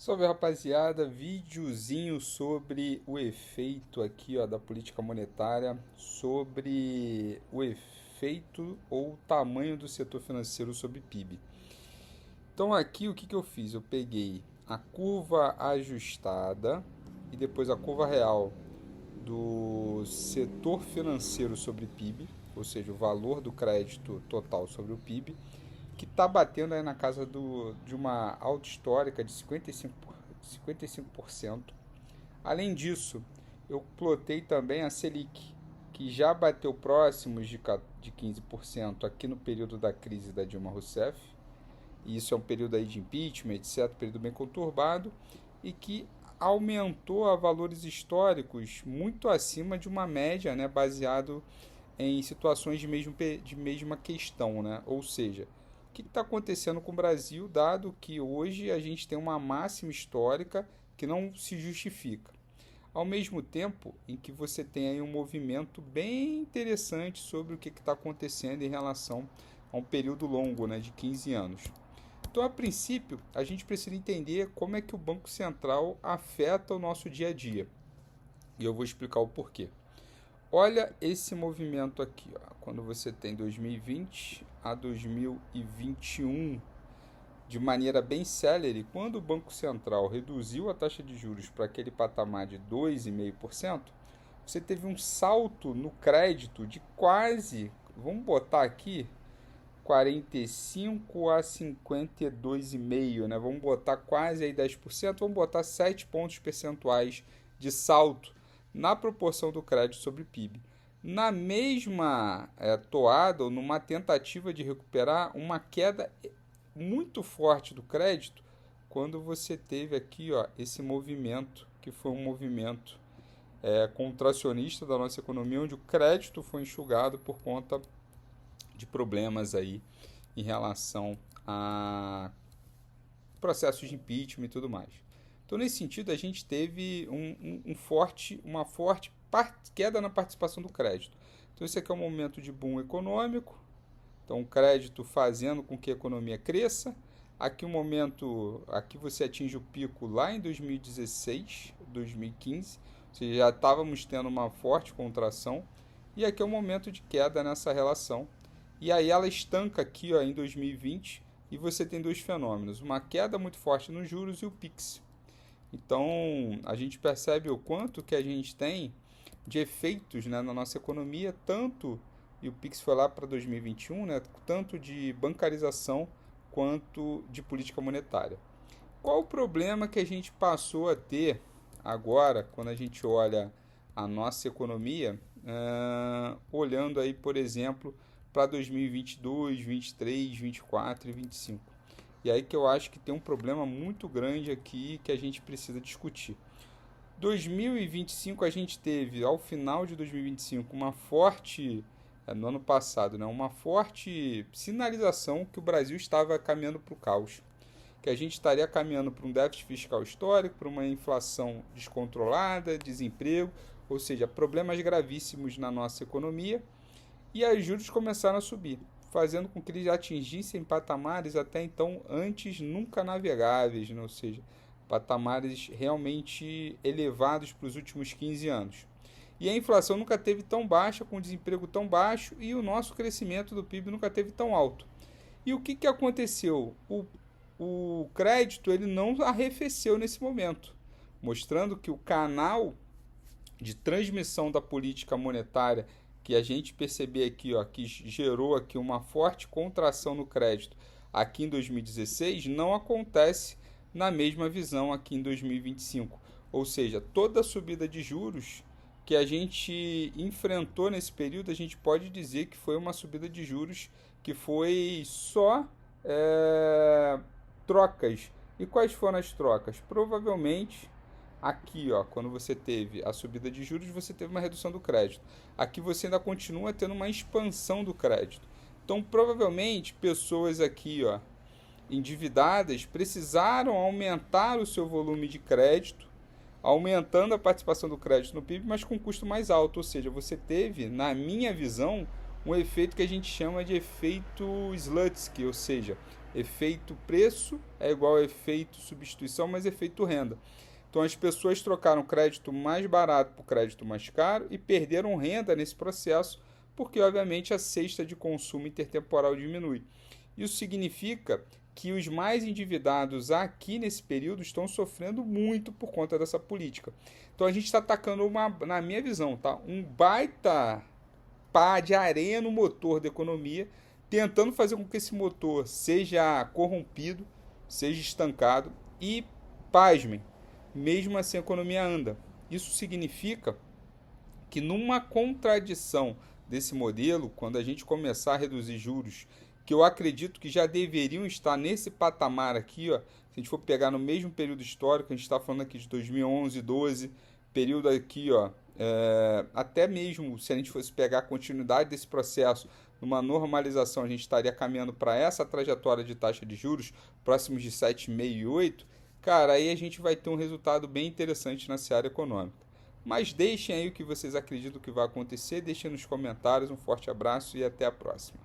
Salve rapaziada, videozinho sobre o efeito aqui ó, da política monetária, sobre o efeito ou o tamanho do setor financeiro sobre PIB. Então aqui o que eu fiz? Eu peguei a curva ajustada e depois a curva real do setor financeiro sobre PIB, ou seja, o valor do crédito total sobre o PIB, que está batendo aí na casa de uma alta histórica de 55%. Além disso, eu plotei também a Selic, que já bateu próximos de 15% aqui no período da crise da Dilma Rousseff. E isso é um período aí de impeachment, etc., período bem conturbado, e que aumentou a valores históricos muito acima de uma média, né, baseado em situações de mesma questão, né? Ou seja, o que está acontecendo com o Brasil, dado que hoje a gente tem uma máxima histórica que não se justifica. Ao mesmo tempo em que você tem aí um movimento bem interessante sobre o que está acontecendo em relação a um período longo, né, de 15 anos. Então, a princípio, a gente precisa entender como é que o Banco Central afeta o nosso dia a dia. E eu vou explicar o porquê. Olha esse movimento aqui, ó. Quando você tem 2020 a 2021, de maneira bem célere, quando o Banco Central reduziu a taxa de juros para aquele patamar de 2,5%, você teve um salto no crédito de quase, vamos botar aqui, 45 a 52,5%, né? Vamos botar quase aí 10%, vamos botar 7 pontos percentuais de salto na proporção do crédito sobre PIB. Na mesma toada, ou numa tentativa de recuperar uma queda muito forte do crédito, quando você teve aqui ó, esse movimento, que foi um movimento contracionista da nossa economia, onde o crédito foi enxugado por conta de problemas aí em relação a processos de impeachment e tudo mais. Então, nesse sentido, a gente teve uma forte queda na participação do crédito. Então, esse aqui é um momento de boom econômico, então o crédito fazendo com que a economia cresça. Aqui aqui você atinge o pico lá em 2016, 2015, ou seja, já estávamos tendo uma forte contração, e aqui é um momento de queda nessa relação. E aí ela estanca aqui ó, em 2020 e você tem dois fenômenos, uma queda muito forte nos juros e o PIX. Então a gente percebe o quanto que a gente tem de efeitos, né, na nossa economia, tanto, e o PIX foi lá para 2021, né, tanto de bancarização quanto de política monetária. Qual o problema que a gente passou a ter agora, quando a gente olha a nossa economia, olhando aí, por exemplo, para 2022, 23, 24 e 25. E aí que eu acho que tem um problema muito grande aqui que a gente precisa discutir. 2025 a gente teve, ao final de 2025, uma forte, no ano passado, né, uma forte sinalização que o Brasil estava caminhando para o caos. Que a gente estaria caminhando para um déficit fiscal histórico, para uma inflação descontrolada, desemprego, ou seja, problemas gravíssimos na nossa economia. E os juros começaram a subir, fazendo com que eles atingissem patamares até então antes nunca navegáveis, né? Ou seja, patamares realmente elevados para os últimos 15 anos. E a inflação nunca teve tão baixa, com o desemprego tão baixo, e o nosso crescimento do PIB nunca teve tão alto. E o que aconteceu? O crédito ele não arrefeceu nesse momento, mostrando que o canal de transmissão da política monetária que a gente perceber aqui, ó, que gerou aqui uma forte contração no crédito aqui em 2016, não acontece na mesma visão aqui em 2025. Ou seja, toda a subida de juros que a gente enfrentou nesse período, a gente pode dizer que foi uma subida de juros que foi só trocas. E quais foram as trocas? Provavelmente aqui, ó, quando você teve a subida de juros, você teve uma redução do crédito. Aqui você ainda continua tendo uma expansão do crédito. Então, provavelmente, pessoas aqui, ó, endividadas precisaram aumentar o seu volume de crédito, aumentando a participação do crédito no PIB, mas com custo mais alto. Ou seja, você teve, na minha visão, um efeito que a gente chama de efeito Slutsky, ou seja, Efeito preço é igual a efeito substituição, mas efeito renda. Então as pessoas trocaram crédito mais barato por crédito mais caro e perderam renda nesse processo, porque obviamente a cesta de consumo intertemporal diminui. Isso significa que os mais endividados aqui nesse período estão sofrendo muito por conta dessa política. Então a gente está atacando, na minha visão, tá? Um baita pá de areia no motor da economia, tentando fazer com que esse motor seja corrompido, seja estancado e, pasmem, mesmo assim a economia anda. Isso significa que numa contradição desse modelo, quando a gente começar a reduzir juros, que eu acredito que já deveriam estar nesse patamar aqui, ó, se a gente for pegar no mesmo período histórico, a gente está falando aqui de 2011, 12, período aqui, ó, até mesmo se a gente fosse pegar a continuidade desse processo, numa normalização, a gente estaria caminhando para essa trajetória de taxa de juros próximos de 7,5 e 8, cara, aí a gente vai ter um resultado bem interessante na seara econômica. Mas deixem aí o que vocês acreditam que vai acontecer, deixem nos comentários, um forte abraço e até a próxima.